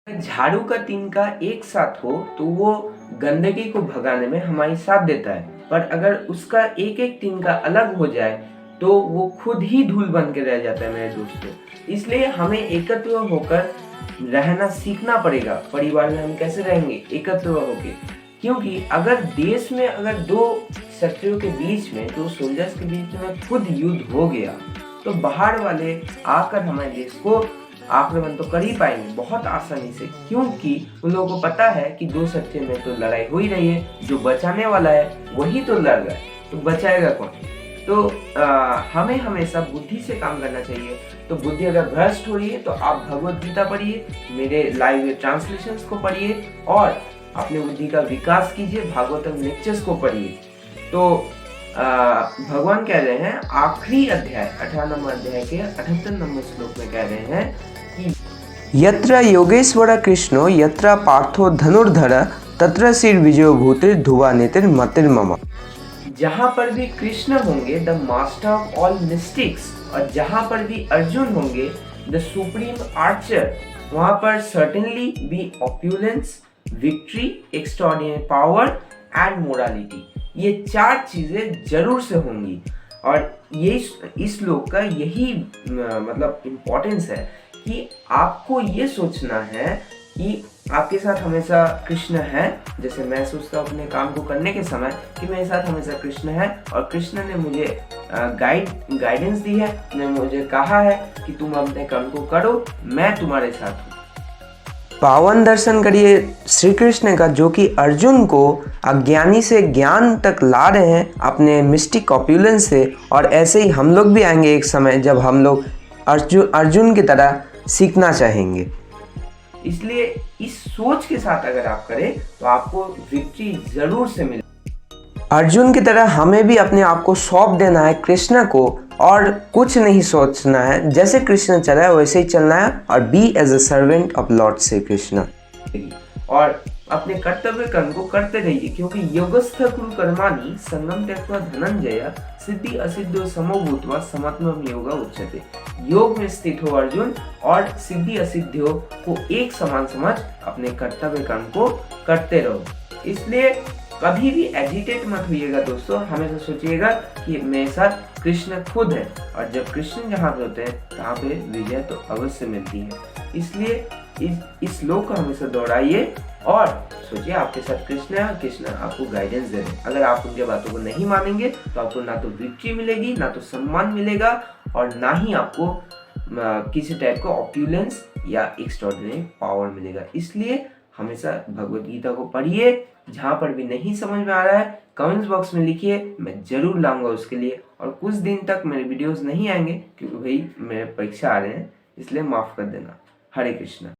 झाड़ू का तिनका एक साथ हो तो वो गंदगी को भगाने में हमारी साथ देता है, पर अगर उसका एक एक तिनका अलग हो जाए तो वो खुद ही धूल बन के रह जाता है मेरे दोस्तों। इसलिए हमें एकत्र होकर रहना सीखना पड़ेगा। परिवार में हम कैसे रहेंगे एकत्र होके, क्योंकि अगर देश में अगर दो शत्रुओं के बीच में, दो सोल्जर्स के बीच में खुद युद्ध हो गया तो बाहर वाले आकर हमारे देश को आक्रमण तो कर ही पाएंगे बहुत आसानी से, क्योंकि उन लोगों को पता है कि दो सत्य में तो लड़ाई हो ही रही है, जो बचाने वाला है वही तो लड़ रहा है, तो बचाएगा कौन। तो हमें हमेशा बुद्धि से काम करना चाहिए। तो बुद्धि अगर भ्रष्ट हो रही है तो आप भगवत गीता पढ़िए, मेरे लाइव ट्रांसलेशंस को पढ़िए और अपनी बुद्धि का विकास कीजिए, भागवतम लेक्चर्स को पढ़िए। तो भगवान कह रहे हैं आखिरी अध्याय 18 नंबर अध्याय के 78 नंबर श्लोक में कह रहे हैं कि यत्र योगेश्वर कृष्णो यत्र पार्थो धनुर्धर तत्र श्री विजयो भूतिर ध्रुवा नेतिर मतिर मम। जहाँ पर भी कृष्ण होंगे the master of all mystics, और जहाँ पर भी अर्जुन होंगे द सुप्रीम आर्चर, वहाँ पर certainly B opulence, victory, extraordinary power and morality. ये चार चीजें जरूर से होंगी। और ये इस श्लोक का यही मतलब इम्पोर्टेंस है कि आपको ये सोचना है कि आपके साथ हमेशा कृष्ण है। जैसे मैं सोचता हूँ अपने काम को करने के समय कि मेरे साथ हमेशा कृष्ण है, और कृष्ण ने मुझे गाइडेंस दी है, ने मुझे कहा है कि तुम अपने काम को करो, मैं तुम्हारे साथ हूँ। पावन दर्शन करिए श्री कृष्ण का, जो कि अर्जुन को अज्ञानी से ज्ञान तक ला रहे हैं अपने मिस्टिक ऑप्यूलेंस से। और ऐसे ही हम लोग भी आएंगे एक समय जब हम लोग अर्जुन की तरह सीखना चाहेंगे। इसलिए इस सोच के साथ अगर आप करें तो आपको विक्ट्री जरूर से मिले। अर्जुन की तरह हमें भी अपने आप को सौंप देना है कृष्ण को, और कुछ नहीं सोचना है, जैसे कृष्ण चला है वैसे ही चलना है, और be as a servant of Lord Shri Krishna. और अपने कर्तव्य कर्म को करते रहिए, क्योंकि योगस्थ कुरु कर्माणि संगम त्यक्त्वा धनंजय सिद्धि असिद्धो समो भूत्वा समत्वम योगा उच्यते। योग में स्थित हो अर्जुन, और सिद्धि असिद्धियों को एक समान समझ अपने कर्तव्य कर्म को करते रहो। इसलिए कभी भी एजिटेट मत होइएगा दोस्तों, हमेशा सोचिएगा कि मेरे साथ कृष्ण खुद है, और जब कृष्ण जहाँ पे होते हैं तहाँ पे विजय तो अवश्य मिलती है। इसलिए इस श्लोक को हमेशा दोहराइए और सोचिए आपके साथ कृष्ण है, कृष्ण आपको गाइडेंस दे रहे हैं। अगर आप उनके बातों को नहीं मानेंगे तो आपको ना तो विक्ट्री मिलेगी, ना तो सम्मान मिलेगा, और ना ही आपको किसी टाइप का ऑप्यूलेंस या एक्स्ट्राऑर्डिनरी पावर मिलेगा। इसलिए हमेशा भगवत गीता को पढ़िए। जहाँ पर भी नहीं समझ में आ रहा है कमेंट्स बॉक्स में लिखिए, मैं जरूर लाऊंगा उसके लिए। और कुछ दिन तक मेरे वीडियोस नहीं आएंगे क्योंकि भाई मेरे परीक्षा आ रहे हैं, इसलिए माफ कर देना। हरे कृष्णा।